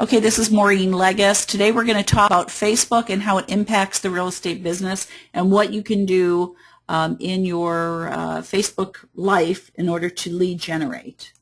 Okay, this is Maureen Legas. Today we're going to talk about Facebook and how it impacts the real estate business and what you can do in your Facebook life in order to lead generate.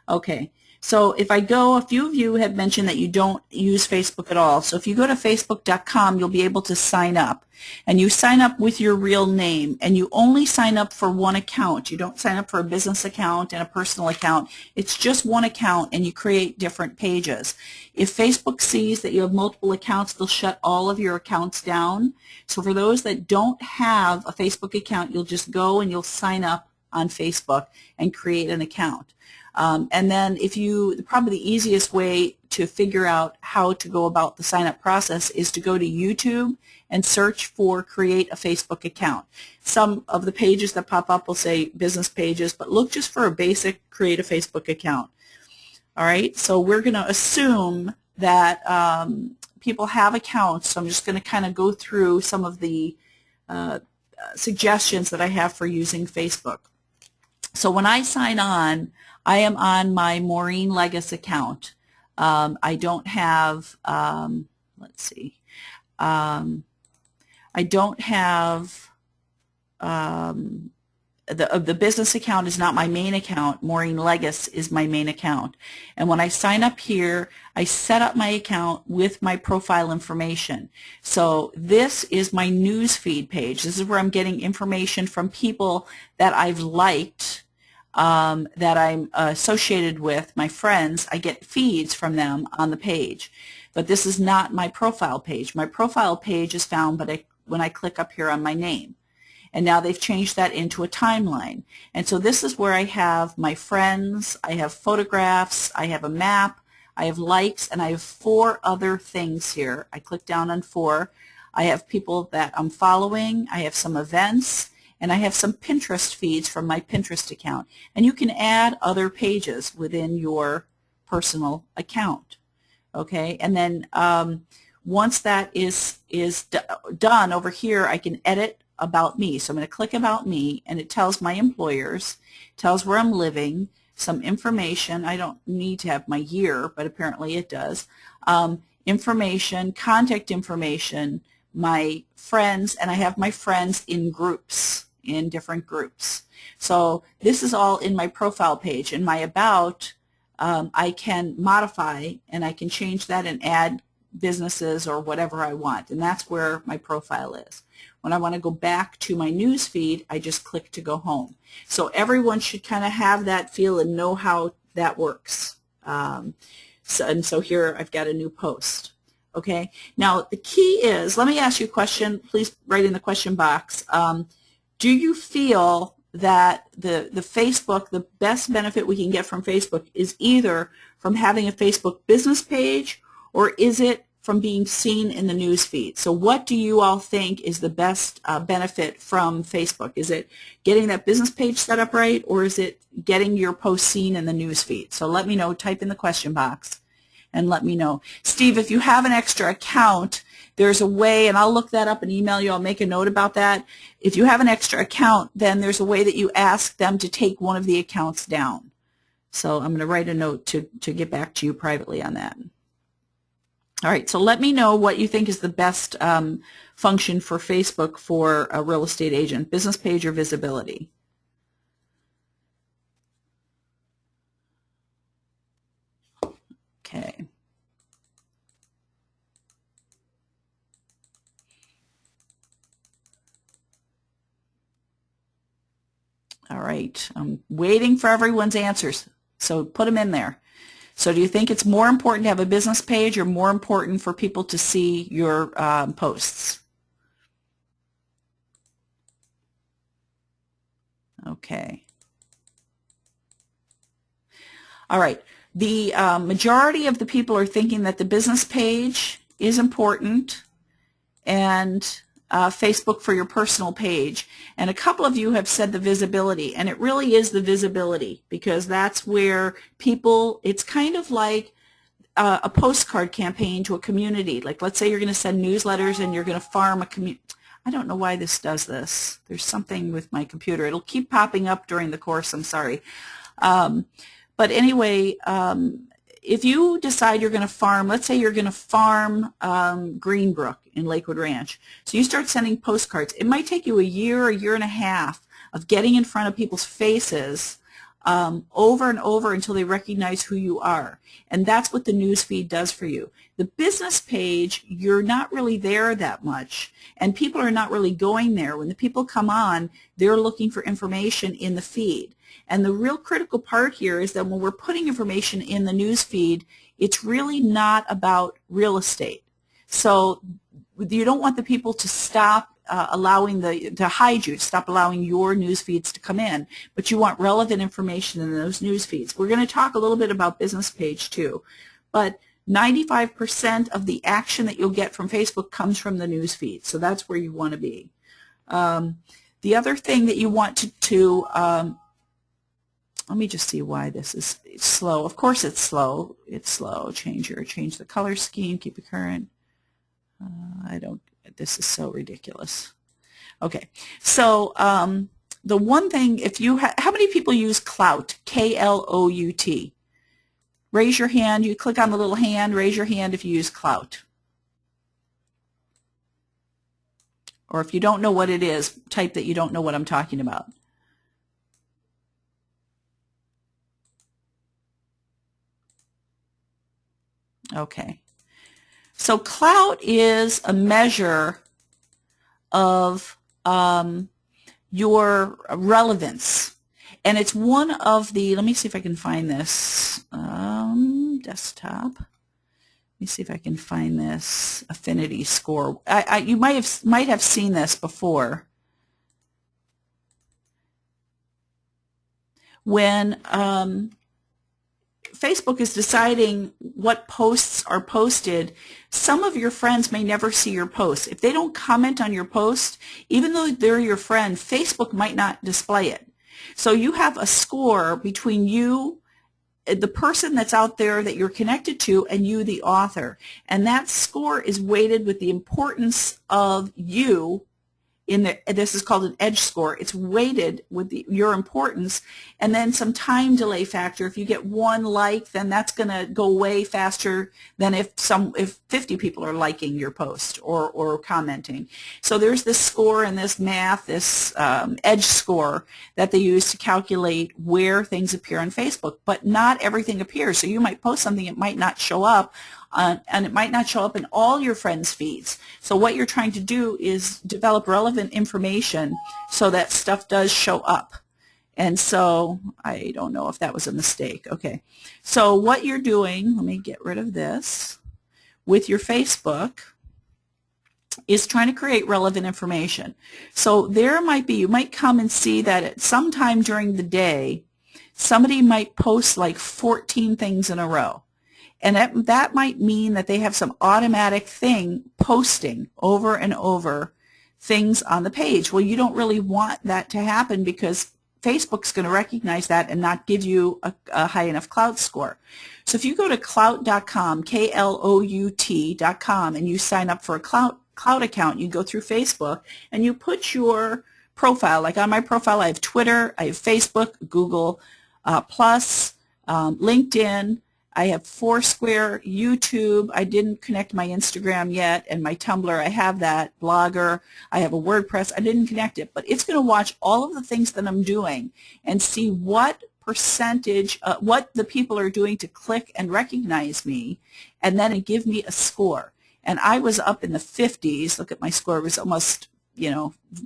Okay, so if I go, a few of you have mentioned that you don't use Facebook at all. So if you go to facebook.com, you'll be able to sign up. And you sign up with your real name, and you only sign up for one account. You don't sign up for a business account and a personal account. It's just one account, and you create different pages. If Facebook sees that you have multiple accounts, they'll shut all of your accounts down. So for those that don't have a Facebook account, you'll just go and you'll sign up on Facebook and create an account. And then probably the easiest way to figure out how to go about the sign-up process is to go to YouTube and search for create a Facebook account. Some of the pages that pop up will say business pages, but look just for a basic create a Facebook account. All right, so we're going to assume that people have accounts, so I'm just going to kind of go through some of the suggestions that I have for using Facebook. So when I sign on, I am on my Maureen Legas account. I don't have, let's see, I don't have, the business account is not my main account. Maureen Legas is my main account. And when I sign up here, I set up my account with my profile information. So this is my news feed page. This is where I'm getting information from people that I've liked, that I'm associated with, my friends. I get feeds from them on the page. But this is not my profile page. My profile page is found when I click up here on my name. And now they've changed that into a timeline. And so this is where I have my friends, I have photographs, I have a map, I have likes, and I have 4 other things here. I click down on 4. I have people that I'm following, I have some events, and I have some Pinterest feeds from my Pinterest account. And you can add other pages within your personal account. Okay, and then once that is done over here, I can edit About Me. So I'm going to click About Me, and it tells my employers, tells where I'm living, some information. I don't need to have my year, but apparently it does. Information, contact information, my friends, and I have my friends in groups, in different groups. So this is all in my profile page. In my About, I can modify, and I can change that and add businesses or whatever I want, and that's where my profile is. When I want to go back to my news feed, I just click to go home. So everyone should kind of have that feel and know how that works. So here I've got a new post. Okay, now the key is, let me ask you a question. Please write in the question box. Do you feel that the Facebook, the best benefit we can get from Facebook is either from having a Facebook business page, or is it from being seen in the news feed? So what do you all think is the best benefit from Facebook? Is it getting that business page set up right, or is it getting your post seen in the news feed? So let me know. Type in the question box and let me know. Steve, if you have an extra account, there's a way, and I'll look that up and email you. I'll make a note about that. If you have an extra account, then there's a way that you ask them to take one of the accounts down. So I'm going to write a note to get back to you privately on that. All right, so let me know what you think is the best function for Facebook for a real estate agent, business page or visibility. Okay. All right, I'm waiting for everyone's answers, so put them in there. So do you think it's more important to have a business page or more important for people to see your posts? Okay. All right. The majority of the people are thinking that the business page is important, and Facebook for your personal page. And a couple of you have said the visibility, and it really is the visibility, because that's where people, it's kind of like a postcard campaign to a community. Like, let's say you're going to send newsletters and you're going to farm a community. I don't know why this does this. There's something with my computer. It'll keep popping up during the course. I'm sorry. But anyway, if you decide you're going to farm, let's say you're going to farm Greenbrook in Lakewood Ranch, so you start sending postcards. It might take you a year and a half of getting in front of people's faces over and over until they recognize who you are. And that's what the news feed does for you. The business page, you're not really there that much, and people are not really going there. When the people come on, they're looking for information in the feed. And the real critical part here is that when we're putting information in the news feed, it's really not about real estate. So you don't want the people to stop to hide you, stop allowing your news feeds to come in, but you want relevant information in those news feeds. We're going to talk a little bit about business page too, but 95% of the action that you'll get from Facebook comes from the news feed, so that's where you want to be. The other thing that you want to let me just see why this is slow. Of course it's slow. It's slow. Change the color scheme, keep it current. This is so ridiculous. Okay, so the one thing, if you how many people use Klout, K-L-O-U-T? Raise your hand. You click on the little hand, raise your hand if you use Klout. Or if you don't know what it is, type that you don't know what I'm talking about. Okay. So Klout is a measure of your relevance. And it's one of the, let me see if I can find this, desktop. Let me see if I can find this affinity score. You might have seen this before. When Facebook is deciding what posts are posted, some of your friends may never see your post. If they don't comment on your post, even though they're your friend, Facebook might not display it. So you have a score between you, the person that's out there that you're connected to, and you, the author. And that score is weighted with the importance of you. This is called an edge score. It's weighted with your importance, and then some time delay factor. If you get one like, then that's going to go way faster than if 50 people are liking your post or commenting. So there's this score and this math, this edge score that they use to calculate where things appear on Facebook, but not everything appears. So you might post something, it might not show up. And it might not show up in all your friends' feeds. So what you're trying to do is develop relevant information so that stuff does show up. And so I don't know if that was a mistake. Okay. So what you're doing, let me get rid of this, with your Facebook is trying to create relevant information. So there might be, you might come and see that at some time during the day, somebody might post like 14 things in a row. And that might mean that they have some automatic thing posting over and over things on the page. Well, you don't really want that to happen because Facebook's going to recognize that and not give you a high enough Klout score. So if you go to Klout.com, Klout.com, and you sign up for a Klout account, you go through Facebook, and you put your profile. Like on my profile, I have Twitter, I have Facebook, Google+, LinkedIn, I have Foursquare, YouTube. I didn't connect my Instagram yet, and my Tumblr. I have that. Blogger. I have a WordPress. I didn't connect it, but it's going to watch all of the things that I'm doing and see what percentage, what the people are doing to click and recognize me, and then it give me a score. And I was up in the 50s. Look at my score. It was almost,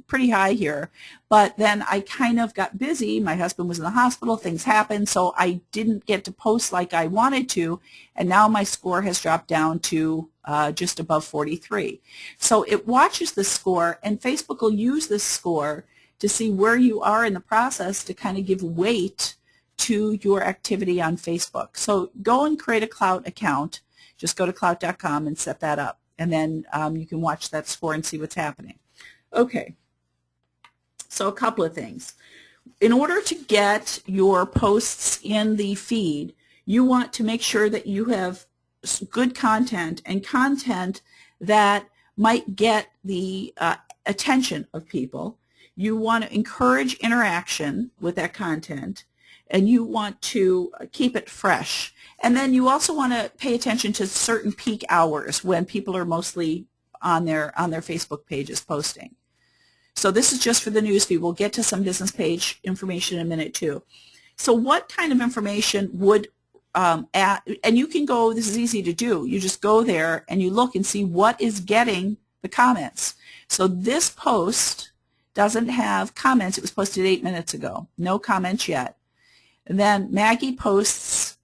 pretty high here. But then I kind of got busy. My husband was in the hospital. Things happened. So I didn't get to post like I wanted to. And now my score has dropped down to just above 43. So it watches the score, and Facebook will use this score to see where you are in the process to kind of give weight to your activity on Facebook. So go and create a Klout account. Just go to Klout.com and set that up. And then you can watch that score and see what's happening. Okay, so a couple of things. In order to get your posts in the feed, you want to make sure that you have good content and content that might get the attention of people. You want to encourage interaction with that content, and you want to keep it fresh. And then you also want to pay attention to certain peak hours when people are mostly on their Facebook pages posting. So this is just for the newsfeed. We'll get to some business page information in a minute too. So what kind of information would and you can go, this is easy to do, you just go there and you look and see what is getting the comments. So this post doesn't have comments. It was posted 8 minutes ago. No comments yet. And then Maggie posts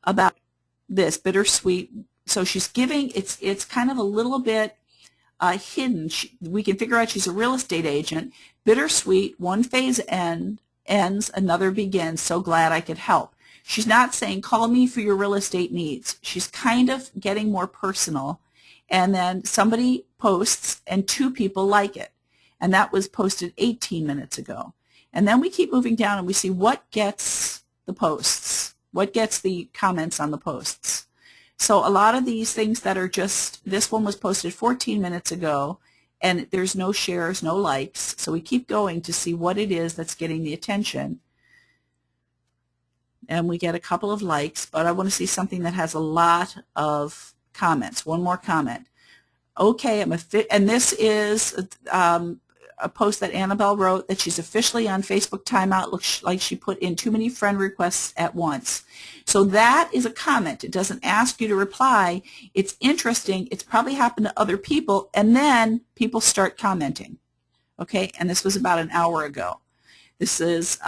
about this, bittersweet. So she's giving, it's kind of a little bit hidden. We can figure out she's a real estate agent. Bittersweet, one phase ends, another begins. So glad I could help. She's not saying, call me for your real estate needs. She's kind of getting more personal. And then somebody posts and 2 people like it. And that was posted 18 minutes ago. And then we keep moving down and we see what gets the posts, what gets the comments on the posts. So a lot of these things that are just, this one was posted 14 minutes ago and there's no shares, no likes. So we keep going to see what it is that's getting the attention. And we get a couple of likes, but I want to see something that has a lot of comments. One more comment. Okay, and this is a post that Annabelle wrote that she's officially on Facebook timeout. Looks like she put in too many friend requests at once. So that is a comment. It doesn't ask you to reply. It's interesting. It's probably happened to other people, and then people start commenting. Okay, and this was about an hour ago. This is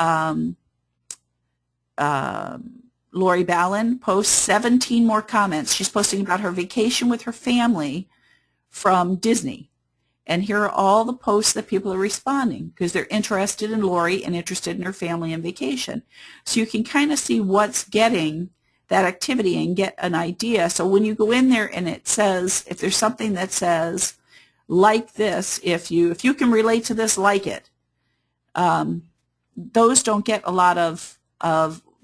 Lori Ballin posts 17 more comments. She's posting about her vacation with her family from Disney. And here are all the posts that people are responding because they're interested in Lori and interested in her family and vacation. So you can kind of see what's getting that activity and get an idea. So when you go in there and it says, if there's something that says, like this, if you can relate to this, like it, those don't get a lot of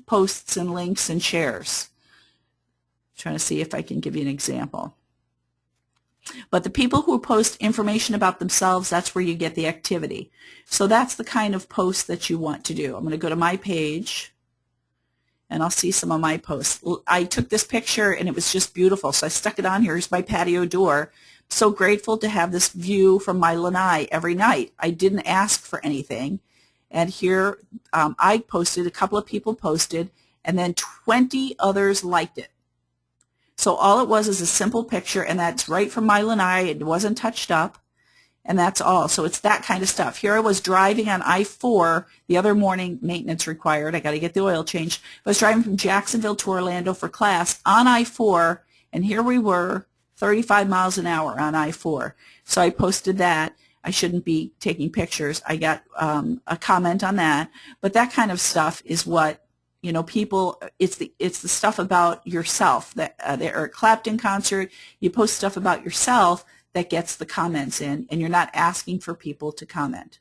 posts and links and shares. I'm trying to see if I can give you an example. But the people who post information about themselves, that's where you get the activity. So that's the kind of post that you want to do. I'm going to go to my page, and I'll see some of my posts. I took this picture, and it was just beautiful, so I stuck it on here. Here's my patio door. So grateful to have this view from my lanai every night. I didn't ask for anything. And here I posted, a couple of people posted, and then 20 others liked it. So all it was is a simple picture, and that's right from my lanai. It wasn't touched up, and that's all. So it's that kind of stuff. Here I was driving on I-4 the other morning, maintenance required. I got to get the oil changed. I was driving from Jacksonville to Orlando for class on I-4, and here we were, 35 miles an hour on I-4. So I posted that. I shouldn't be taking pictures. I got a comment on that. But that kind of stuff is what, you know, people, it's the stuff about yourself. That the Eric Clapton concert, you post stuff about yourself that gets the comments in, and you're not asking for people to comment.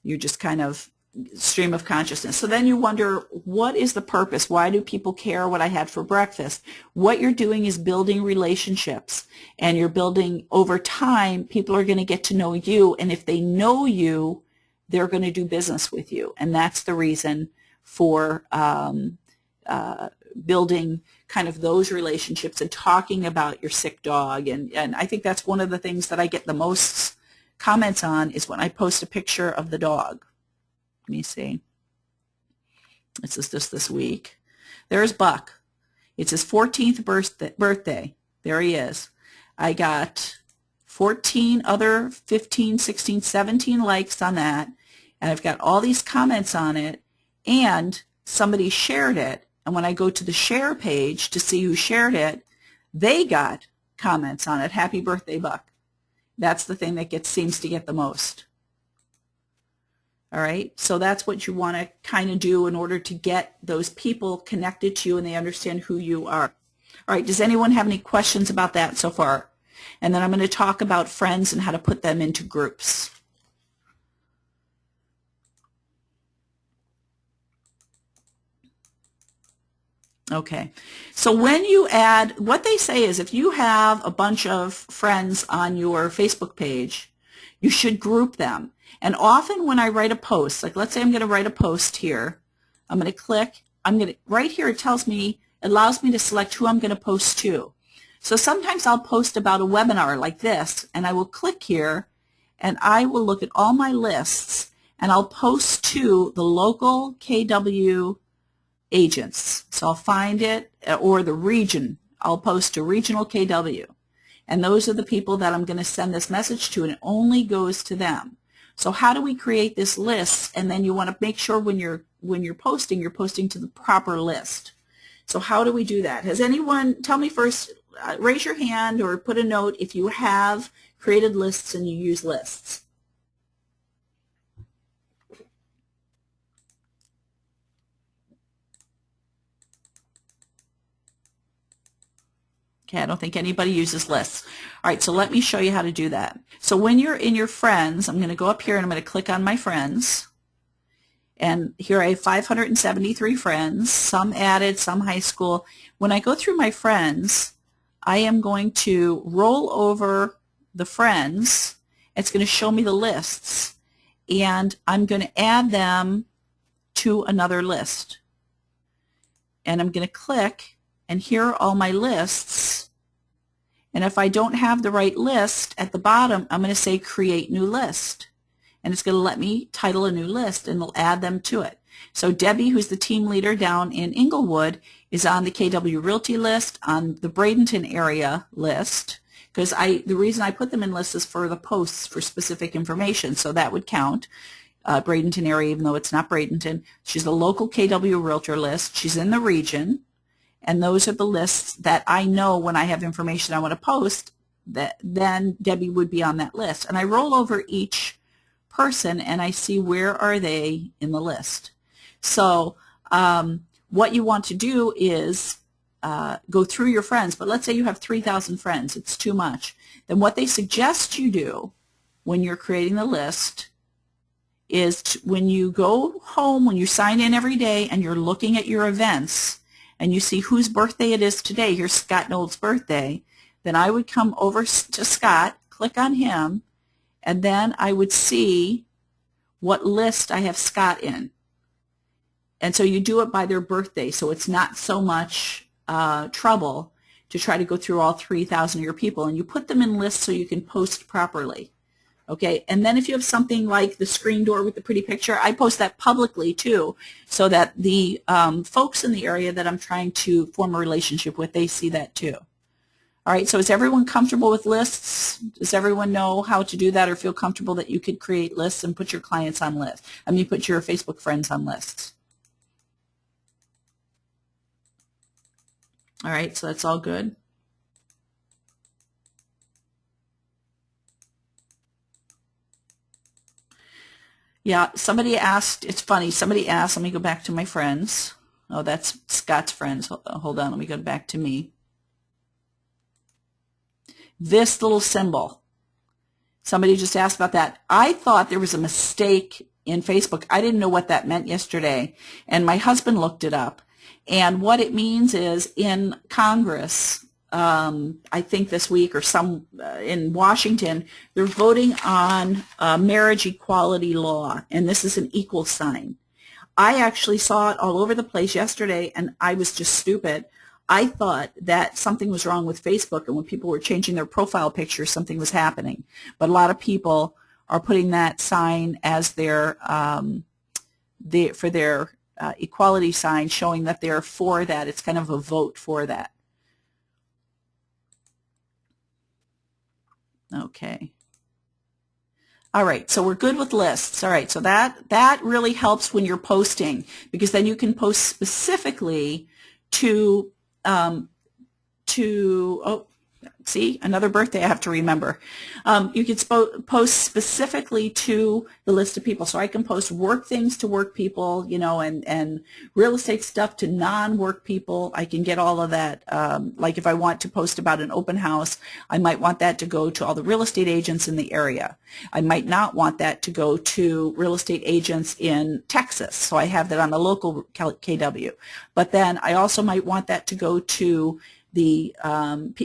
You're just kind of stream of consciousness. So then you wonder, what is the purpose? Why do people care what I had for breakfast? What you're doing is building relationships, and you're building over time. People are going to get to know you, and if they know you, they're going to do business with you, and that's the reason for building kind of those relationships and talking about your sick dog. And I think that's one of the things that I get the most comments on is when I post a picture of the dog. Let me see. This is just this week. There's Buck. It's his 14th birthday. There he is. I got 14 other 15, 16, 17 likes on that. And I've got all these comments on it. And somebody shared it. And when I go to the share page to see who shared it, they got comments on it. Happy birthday, Buck. That's the thing that seems to get the most. All right, so that's what you want to kind of do in order to get those people connected to you and they understand who you are. All right, does anyone have any questions about that so far? And then I'm going to talk about friends and how to put them into groups. Okay, so when you add, what they say is if you have a bunch of friends on your Facebook page, you should group them. And often when I write a post, like let's say I'm going to write a post here, I'm going to click I'm going to, right here it tells me, allows me to select who I'm going to post to. So sometimes I'll post about a webinar like this, and I will click here, and I will look at all my lists, and I'll post to the local KW agents. So I'll find it, or the region. I'll post to regional KW. And those are the people that I'm going to send this message to, and it only goes to them. So how do we create this list? And then you want to make sure when you're posting to the proper list. So how do we do that? Has anyone, tell me first, raise your hand or put a note if you have created lists and you use lists. Okay, I don't think anybody uses lists. All right, so let me show you how to do that. So when you're in your friends, I'm going to go up here and I'm going to click on my friends. And here I have 573 friends, some added, some high school. When I go through my friends, I am going to roll over the friends. It's going to show me the lists. And I'm going to add them to another list. And I'm going to click, and here are all my lists. And if I don't have the right list at the bottom, I'm going to say Create New List. And it's going to let me title a new list, and it'll add them to it. So Debbie, who's the team leader down in Inglewood, is on the KW Realty list, on the Bradenton area list, because the reason I put them in lists is for the posts for specific information, so that would count. Bradenton area, even though it's not Bradenton. She's the local KW Realtor list. She's in the region, and those are the lists that I know when I have information I want to post, that then Debbie would be on that list. And I roll over each person and I see where are they in the list. So what you want to do is go through your friends, but let's say you have 3,000 friends, it's too much. Then what they suggest you do when you're creating the list is when you go home, when you sign in every day and you're looking at your events and you see whose birthday it is today, here's Scott Knowles' birthday, then I would come over to Scott, click on him, and then I would see what list I have Scott in. And so you do it by their birthday, so it's not so much trouble to try to go through all 3,000 of your people. And you put them in lists so you can post properly. Okay, and then if you have something like the screen door with the pretty picture, I post that publicly too, so that the folks in the area that I'm trying to form a relationship with, they see that too. All right, so is everyone comfortable with lists? Does everyone know how to do that or feel comfortable that you could create lists and put your clients on lists? I mean, put your Facebook friends on lists. All right, so that's all good. Yeah, somebody asked, it's funny, somebody asked, let me go back to my friends. Oh, that's Scott's friends. Hold on, let me go back to me. This little symbol. Somebody just asked about that. I thought there was a mistake in Facebook. I didn't know what that meant yesterday, and my husband looked it up. And what it means is in Congress, I think this week or in Washington, they're voting on marriage equality law, and this is an equal sign. I actually saw it all over the place yesterday, and I was just stupid. I thought that something was wrong with Facebook, and when people were changing their profile pictures, something was happening. But a lot of people are putting that sign as their equality sign, showing that they're for that. It's kind of a vote for that. Okay. All right, so we're good with lists. All right, so that really helps when you're posting, because then you can post specifically to oh, see, another birthday I have to remember. You can post specifically to the list of people. So I can post work things to work people, you know, and real estate stuff to non-work people. I can get all of that. Like if I want to post about an open house, I might want that to go to all the real estate agents in the area. I might not want that to go to real estate agents in Texas. So I have that on the local KW. But then I also might want that to go to the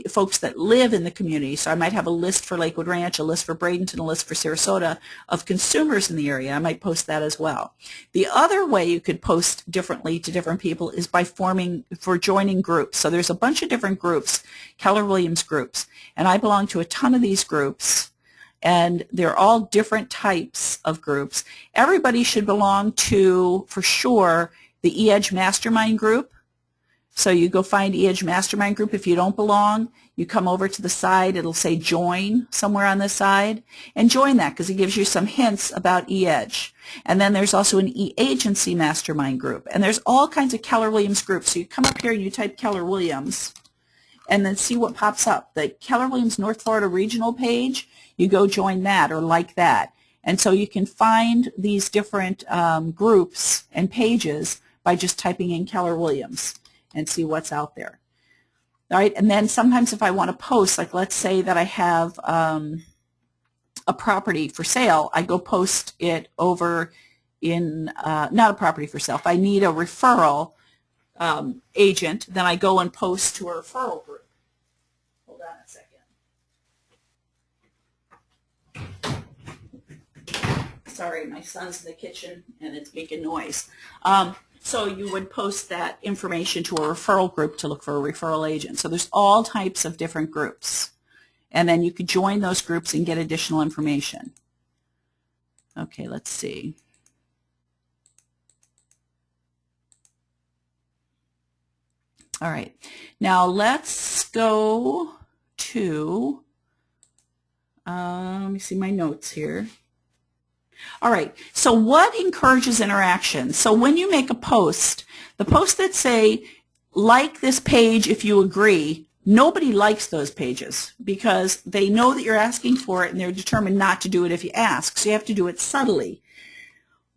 folks that live in the community. So I might have a list for Lakewood Ranch, a list for Bradenton, a list for Sarasota of consumers in the area. I might post that as well. The other way you could post differently to different people is by joining groups. So there's a bunch of different groups, Keller Williams groups, and I belong to a ton of these groups, and they're all different types of groups. Everybody should belong to, for sure, the eEdge Mastermind group. So you go find eEdge Mastermind group. If you don't belong, you come over to the side. It'll say join somewhere on this side, and join that because it gives you some hints about eEdge. And then there's also an eAgency Mastermind group, and there's all kinds of Keller Williams groups. So you come up here and you type Keller Williams, and then see what pops up. The Keller Williams North Florida Regional page, you go join that or like that. And so you can find these different groups and pages by just typing in Keller Williams and see what's out there. All right, and then sometimes if I want to post, like let's say that I have a property for sale, I go post it over in, not a property for sale, if I need a referral agent, then I go and post to a referral group. Hold on a second. Sorry, my son's in the kitchen and it's making noise. So you would post that information to a referral group to look for a referral agent. So there's all types of different groups. And then you could join those groups and get additional information. Okay, let's see. All right, now let's go to, let me see my notes here. All right, so what encourages interaction? So when you make a post, the posts that say, like this page if you agree, nobody likes those pages because they know that you're asking for it and they're determined not to do it if you ask. So you have to do it subtly.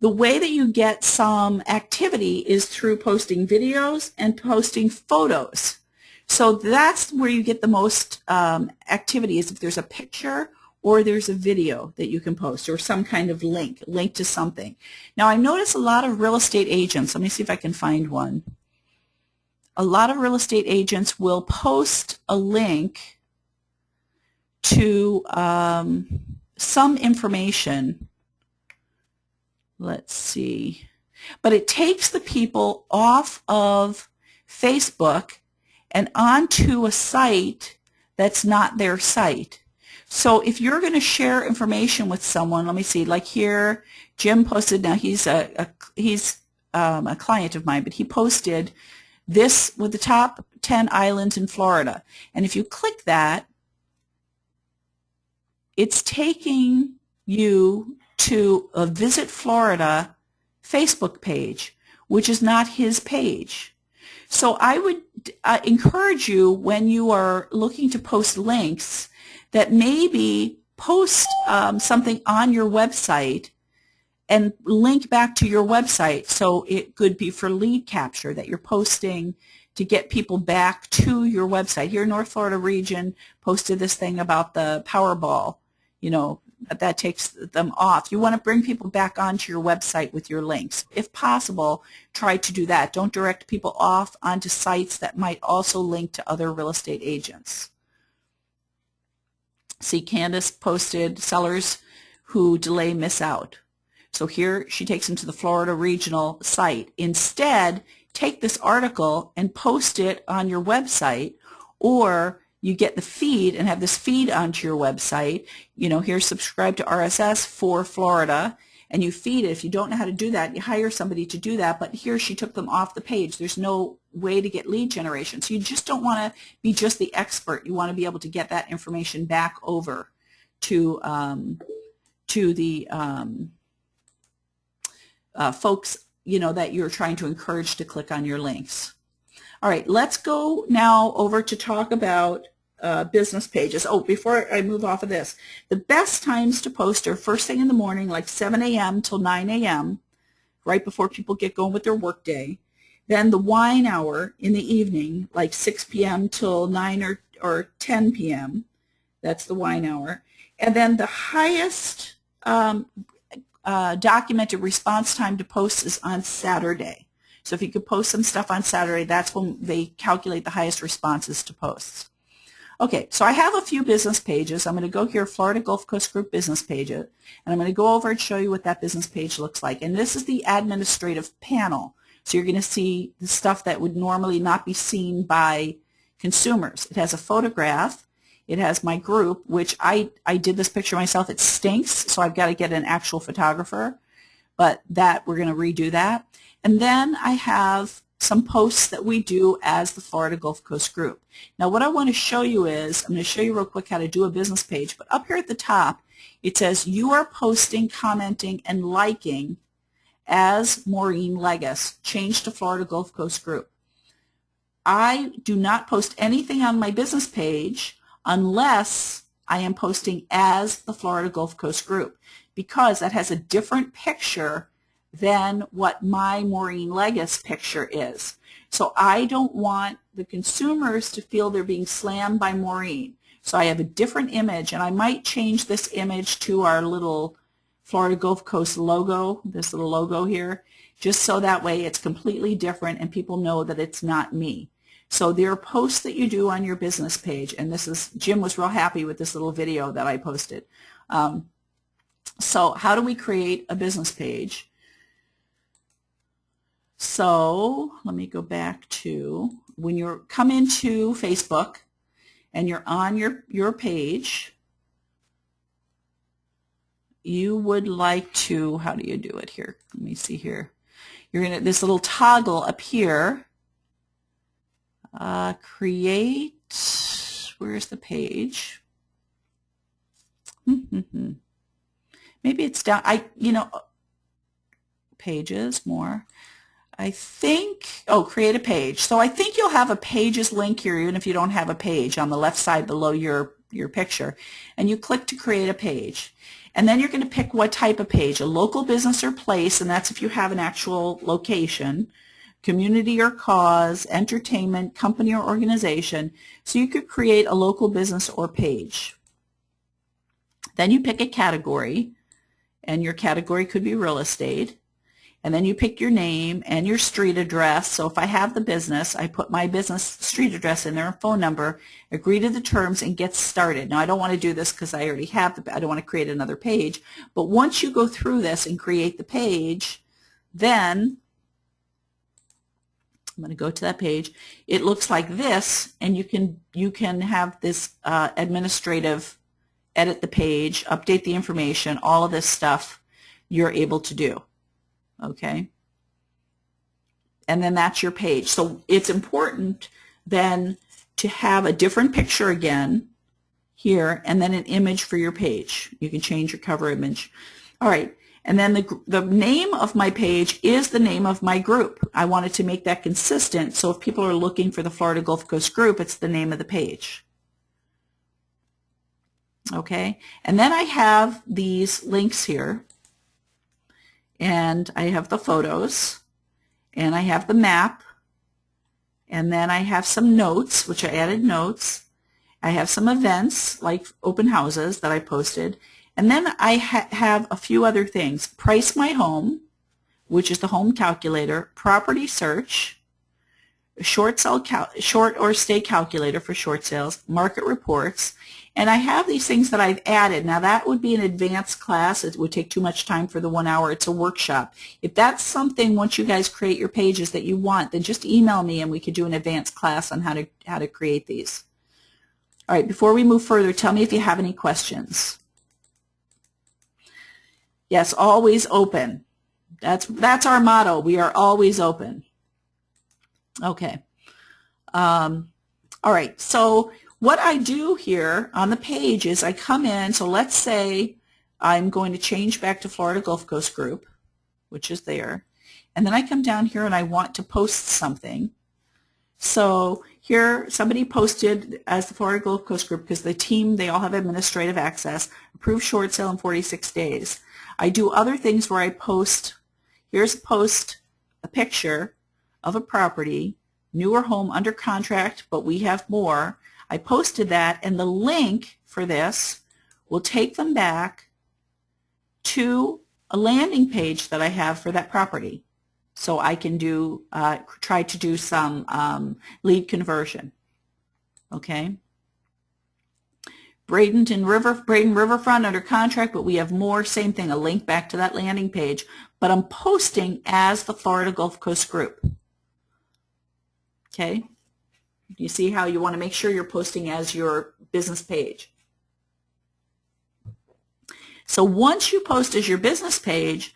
The way that you get some activity is through posting videos and posting photos. So that's where you get the most activity, is if there's a picture or there's a video that you can post or some kind of link to something. Now I notice a lot of real estate agents, let me see if I can find one. A lot of real estate agents will post a link to some information. Let's see. But it takes the people off of Facebook and onto a site that's not their site. So if you're going to share information with someone, let me see, like here, Jim posted, now he's a client of mine, but he posted this with the top 10 islands in Florida. And if you click that, it's taking you to a Visit Florida Facebook page, which is not his page. So I would encourage you, when you are looking to post links, that maybe post something on your website and link back to your website. So it could be for lead capture, that you're posting to get people back to your website. Here, North Florida region posted this thing about the Powerball, you know, that takes them off. You want to bring people back onto your website with your links. If possible, try to do that. Don't direct people off onto sites that might also link to other real estate agents. See, Candace posted sellers who delay miss out. So here she takes them to the Florida regional site. Instead, take this article and post it on your website, or you get the feed and have this feed onto your website. You know, here's subscribe to RSS for Florida, and you feed it. If you don't know how to do that, you hire somebody to do that, but here she took them off the page. There's no way to get lead generation. So you just don't want to be just the expert. You want to be able to get that information back over to the folks, you know, that you're trying to encourage to click on your links. All right, let's go now over to talk about business pages. Oh, before I move off of this, the best times to post are first thing in the morning, like 7 a.m. till 9 a.m., right before people get going with their workday. Then the wine hour in the evening, like 6 p.m. till 9 or 10 p.m. That's the wine hour. And then the highest documented response time to posts is on Saturday. So if you could post some stuff on Saturday, that's when they calculate the highest responses to posts. Okay, so I have a few business pages. I'm going to go here, Florida Gulf Coast Group business page, and I'm going to go over and show you what that business page looks like. And this is the administrative panel. So you're going to see the stuff that would normally not be seen by consumers. It has a photograph. It has my group, which I did this picture myself. It stinks, so I've got to get an actual photographer. But that, we're going to redo that. And then I have some posts that we do as the Florida Gulf Coast Group. Now what I want to show you is, I'm going to show you real quick how to do a business page, but up here at the top it says you are posting, commenting, and liking as Maureen Legas, change to Florida Gulf Coast Group. I do not post anything on my business page unless I am posting as the Florida Gulf Coast Group, because that has a different picture than what my Maureen Legas picture is. So I don't want the consumers to feel they're being slammed by Maureen. So I have a different image, and I might change this image to our little Florida Gulf Coast logo, this little logo here, just so that way it's completely different and people know that it's not me. So there are posts that you do on your business page, and this is, Jim was real happy with this little video that I posted. So how do we create a business page? So let me go back to when you come into Facebook and you're on your page, you would like to, how do you do it here? Let me see here. You're going to, this little toggle up here, create, where's the page? Maybe it's down, pages, more. I think, oh, create a page. So I think you'll have a pages link here, even if you don't have a page, on the left side below your picture. And you click to create a page. And then you're going to pick what type of page, a local business or place, and that's if you have an actual location, community or cause, entertainment, company or organization. So you could create a local business or page. Then you pick a category, and your category could be real estate. And then you pick your name and your street address. So if I have the business, I put my business street address in there, a phone number, agree to the terms, and get started. Now, I don't want to do this because I already have I don't want to create another page. But once you go through this and create the page, then I'm going to go to that page. It looks like this, and you can have this administrative edit the page, update the information, all of this stuff you're able to do. Okay, and then that's your page. So it's important then to have a different picture again here, and then an image for your page. You can change your cover image. All right, and then the name of my page is the name of my group. I wanted to make that consistent, so if people are looking for the Florida Gulf Coast Group, it's the name of the page. Okay, and then I have these links here. And I have the photos, and I have the map, and then I have some notes, which I added notes. I have some events, like open houses that I posted. And then I have a few other things. Price My Home, which is the home calculator, property search, short or stay calculator for short sales, market reports, and I have these things that I've added. Now that would be an advanced class. It would take too much time for the 1 hour. It's a workshop. If that's something, once you guys create your pages, that you want, then just email me and we could do an advanced class on how to create these. All right, before we move further, tell me if you have any questions. Yes, always open. That's our motto. We are always open. Okay. All right, so what I do here on the page is I come in, so let's say I'm going to change back to Florida Gulf Coast Group, which is there, and then I come down here and I want to post something. So here somebody posted as the Florida Gulf Coast Group, because the team, they all have administrative access, approved short sale in 46 days. I do other things where I post, here's a picture of a property, newer home under contract, but we have more. I posted that, and the link for this will take them back to a landing page that I have for that property. so I can do try to do some lead conversion. Okay. Braden Riverfront under contract, but we have more, same thing, a link back to that landing page, but I'm posting as the Florida Gulf Coast group. Okay. You see how you want to make sure you're posting as your business page. So once you post as your business page,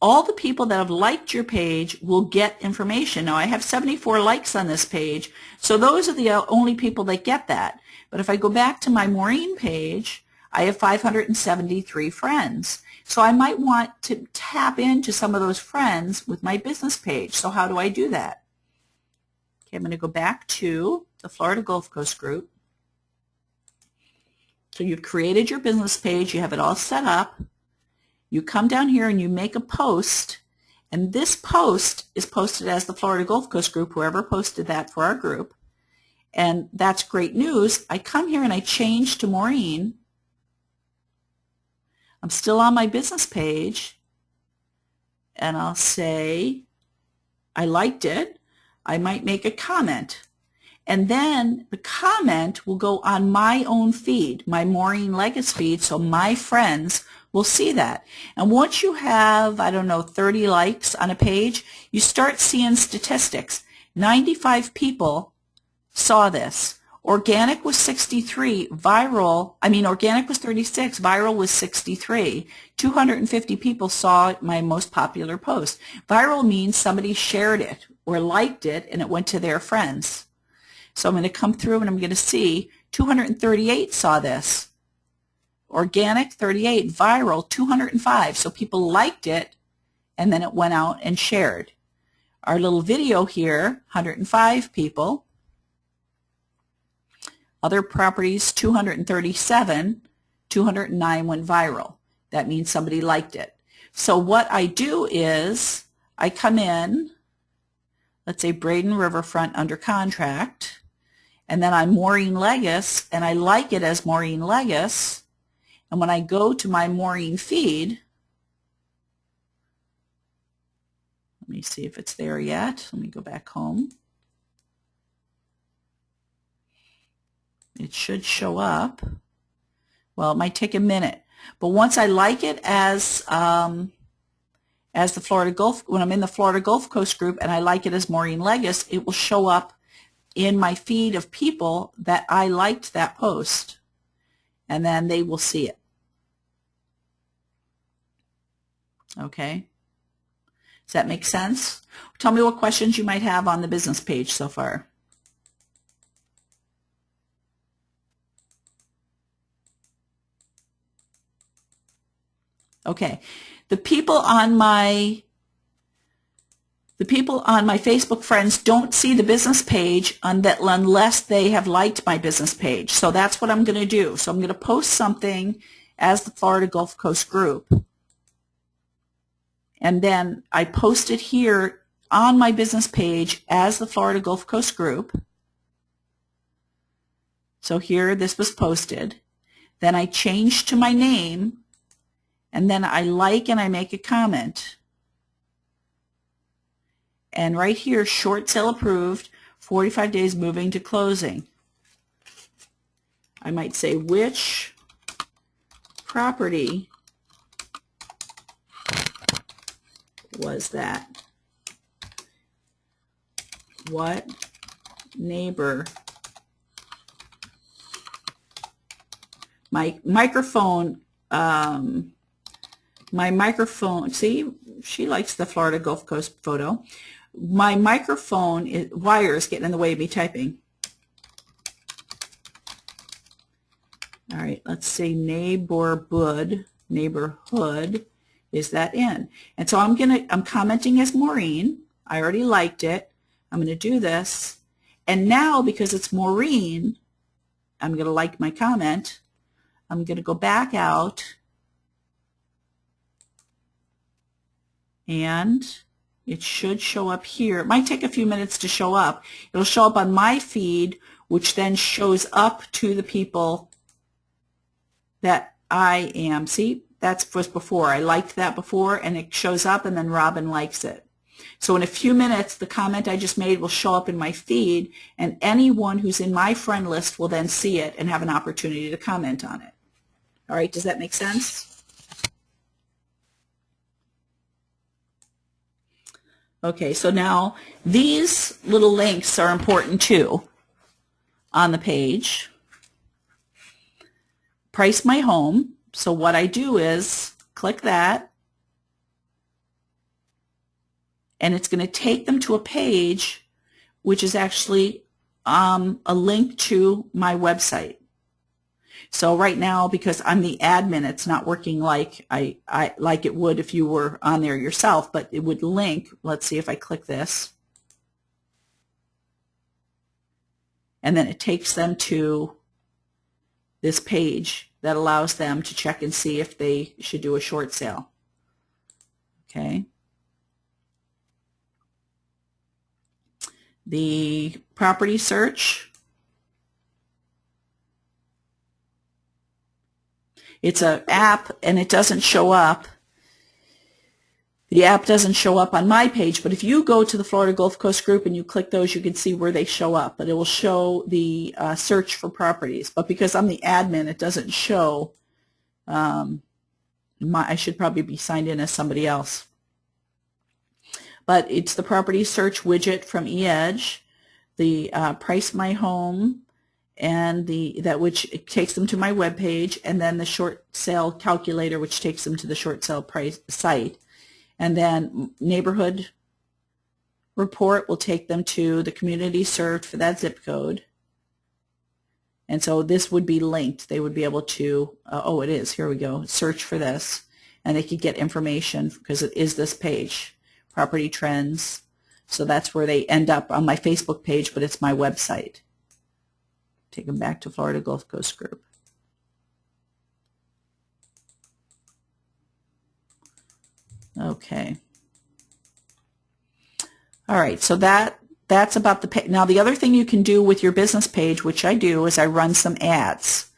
all the people that have liked your page will get information. Now I have 74 likes on this page, so those are the only people that get that. But if I go back to my Maureen page, I have 573 friends. So I might want to tap into some of those friends with my business page. So how do I do that? Okay, I'm going to go back to the Florida Gulf Coast group. So you've created your business page, you have it all set up. You come down here and you make a post, and this post is posted as the Florida Gulf Coast group, whoever posted that for our group. And that's great news. I come here and I change to Maureen. I'm still on my business page, and I'll say I liked it. I might make a comment. And then the comment will go on my own feed, my Maureen Legacy feed, so my friends will see that. And once you have, I don't know, 30 likes on a page, you start seeing statistics. 95 people saw this. Organic was 63, organic was 36, viral was 63. 250 people saw my most popular post. Viral means somebody shared it or liked it and it went to their friends. So I'm going to come through and I'm going to see 238 saw this. Organic, 38. Viral, 205. So people liked it, and then it went out and shared. Our little video here, 105 people. Other properties, 237. 209 went viral. That means somebody liked it. So what I do is I come in, let's say Braden Riverfront under contract, and then I'm Maureen Legacy, and I like it as Maureen Legacy. And when I go to my Maureen feed, let me see if it's there yet. Let me go back home. It should show up. Well, it might take a minute. But once I like it as the Florida Gulf, when I'm in the Florida Gulf Coast group and I like it as Maureen Legacy, it will show up in my feed of people that I liked that post. And then they will see it. Okay. Does that make sense? Tell me what questions you might have on the business page so far. Okay. The people on my Facebook friends don't see the business page unless they have liked my business page. So that's what I'm going to do. So I'm going to post something as the Florida Gulf Coast group. And then I post it here on my business page as the Florida Gulf Coast group. So here this was posted. Then I change to my name, and then I like and I make a comment. And right here, short sale approved, 45 days moving to closing. I might say, which property was that? What neighbor? My microphone, see, she likes the Florida Gulf Coast photo. My microphone wire is getting in the way of me typing. All right, let's say neighborhood. Is that in? And so I'm commenting as Maureen. I already liked it. I'm going to do this. And now, because it's Maureen, I'm going to like my comment. I'm going to go back out. And it should show up here. It might take a few minutes to show up. It'll show up on my feed, which then shows up to the people that I am. See? That was before. I liked that before, and it shows up, and then Robin likes it. So in a few minutes, the comment I just made will show up in my feed, and anyone who's in my friend list will then see it and have an opportunity to comment on it. All right, does that make sense? Okay, so now these little links are important too on the page. Price my home. So what I do is click that, and it's going to take them to a page which is actually a link to my website. So right now, because I'm the admin, it's not working like like it would if you were on there yourself, but it would link. Let's see if I click this. And then it takes them to this page that allows them to check and see if they should do a short sale. Okay. The property search. It's an app, and it doesn't show up. The app doesn't show up on my page, but if you go to the Florida Gulf Coast group and you click those, you can see where they show up. But it will show the search for properties. But because I'm the admin, it doesn't show. I should probably be signed in as somebody else. But it's the property search widget from eEdge, the Price My Home, and which takes them to my web page, and then the short sale calculator, which takes them to the short sale price site. And then neighborhood report will take them to the community served for that zip code. And so this would be linked. They would be able to, oh, it is, here we go, search for this. And they could get information because it is this page, property trends. So that's where they end up on my Facebook page, but it's my website. Take them back to Florida Gulf Coast Group. Okay. All right, so that's about the page. Now the other thing you can do with your business page, which I do, is I run some ads.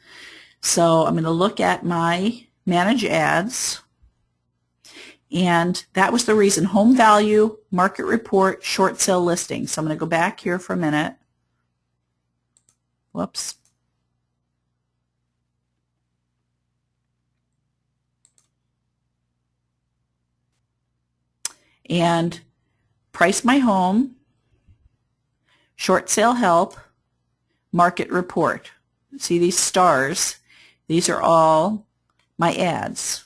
So I'm going to look at my manage ads. And that was the reason: home value, market report, short sale listing. So I'm going to go back here for a minute. Whoops. And price my home, short sale help, market report. See these stars? These are all my ads.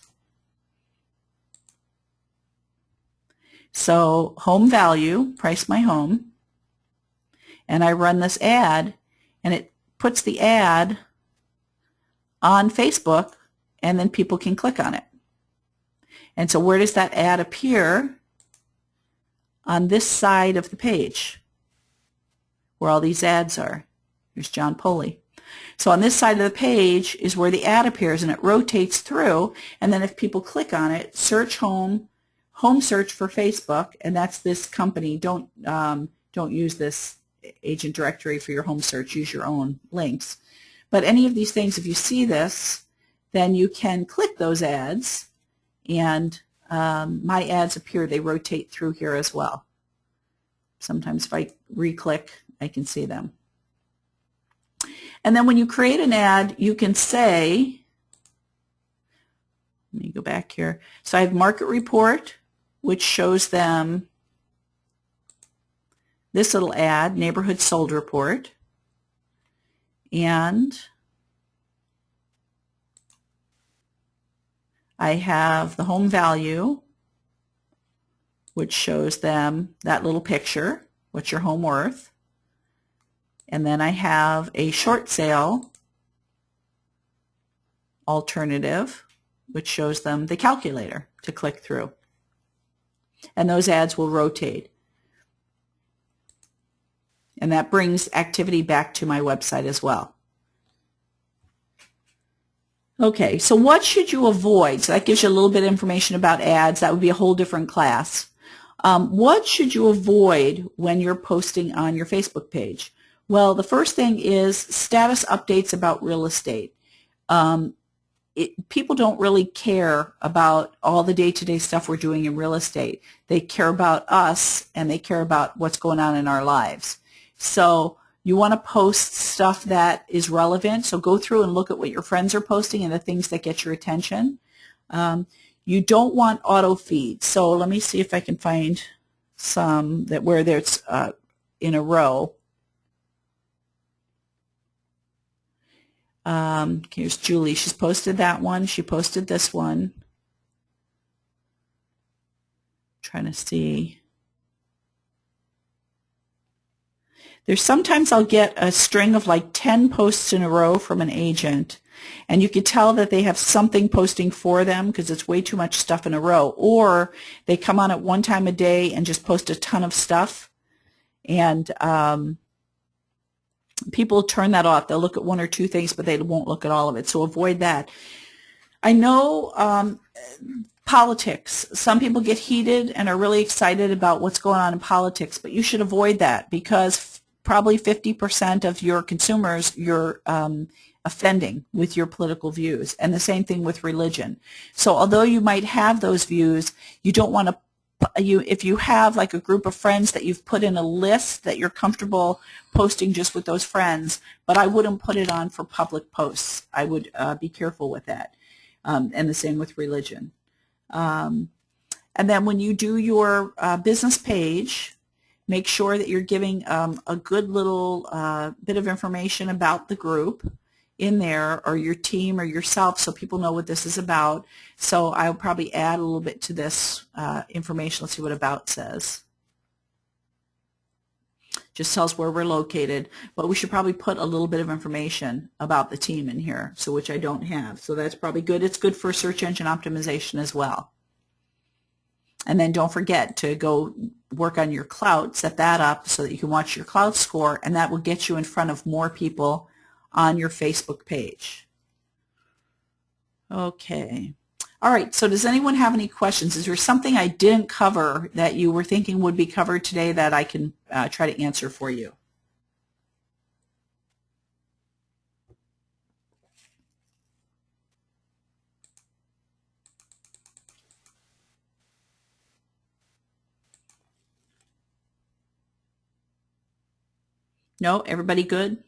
So home value, price my home, and I run this ad, and it puts the ad on Facebook, and then people can click on it. And so where does that ad appear? On this side of the page where all these ads are. Here's John Poley. So on this side of the page is where the ad appears, and it rotates through, and then if people click on it, search home search for Facebook, and that's this company. Don't use this agent directory for your home search. Use your own links. But any of these things, if you see this, then you can click those ads, and my ads appear. They rotate through here as well. Sometimes if I re-click, I can see them. And then when you create an ad, you can say, let me go back here. So I have market report, which shows them this little ad, neighborhood sold report. And I have the home value, which shows them that little picture, what's your home worth. And then I have a short sale alternative, which shows them the calculator to click through. And those ads will rotate. And that brings activity back to my website as well. Okay, so what should you avoid? So that gives you a little bit of information about ads. That would be a whole different class. What should you avoid when you're posting on your Facebook page? Well, the first thing is status updates about real estate. people don't really care about all the day-to-day stuff we're doing in real estate. They care about us, and they care about what's going on in our lives. So you want to post stuff that is relevant. So go through and look at what your friends are posting and the things that get your attention. You don't want auto feed. So let me see if I can find some that where there's in a row. Here's Julie. She's posted that one. She posted this one. Trying to see. There's sometimes I'll get a string of like 10 posts in a row from an agent, and you can tell that they have something posting for them because it's way too much stuff in a row. Or they come on at one time a day and just post a ton of stuff, and people turn that off. They'll look at one or two things, but they won't look at all of it. So avoid that. I know politics. Some people get heated and are really excited about what's going on in politics, but you should avoid that because probably 50% of your consumers you're offending with your political views, and the same thing with religion. So although you might have those views, you don't want to if you have like a group of friends that you've put in a list that you're comfortable posting just with those friends, but I wouldn't put it on for public posts. I would be careful with that, and the same with religion. And then when you do your business page, make sure that you're giving a good little bit of information about the group in there, or your team or yourself, so people know what this is about. So I'll probably add a little bit to this information. Let's see what about says. Just tells where we're located, but we should probably put a little bit of information about the team in here, so which I don't have. So that's probably good. It's good for search engine optimization as well. And then don't forget to go work on your clout, set that up so that you can watch your clout score, and that will get you in front of more people on your Facebook page. Okay. All right, so does anyone have any questions? Is there something I didn't cover that you were thinking would be covered today that I can try to answer for you? No? Everybody good?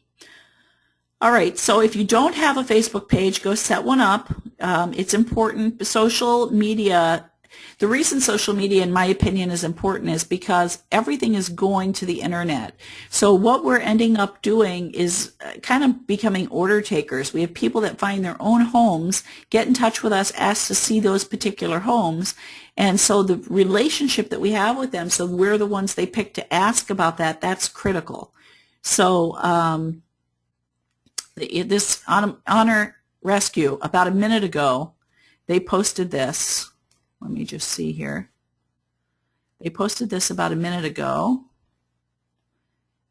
All right, so if you don't have a Facebook page, go set one up. It's important. Social media, the reason social media, in my opinion, is important is because everything is going to the internet. So what we're ending up doing is kind of becoming order takers. We have people that find their own homes, get in touch with us, ask to see those particular homes, and so the relationship that we have with them, so we're the ones they pick to ask about that, that's critical. So this Honor Rescue, about a minute ago, they posted this. Let me just see here. They posted this about a minute ago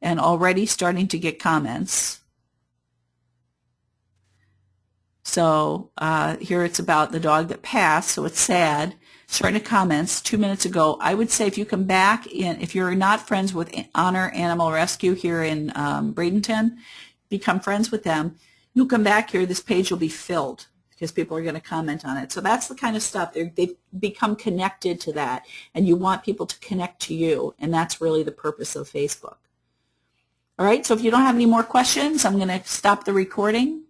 and already starting to get comments. So here it's about the dog that passed, so it's sad. Starting to comments 2 minutes ago. I would say if you come back in, if you're not friends with Honor Animal Rescue here in Bradenton, become friends with them. You'll come back here, this page will be filled because people are going to comment on it. So that's the kind of stuff. They've become connected to that, and you want people to connect to you, and that's really the purpose of Facebook. All right, so if you don't have any more questions, I'm going to stop the recording.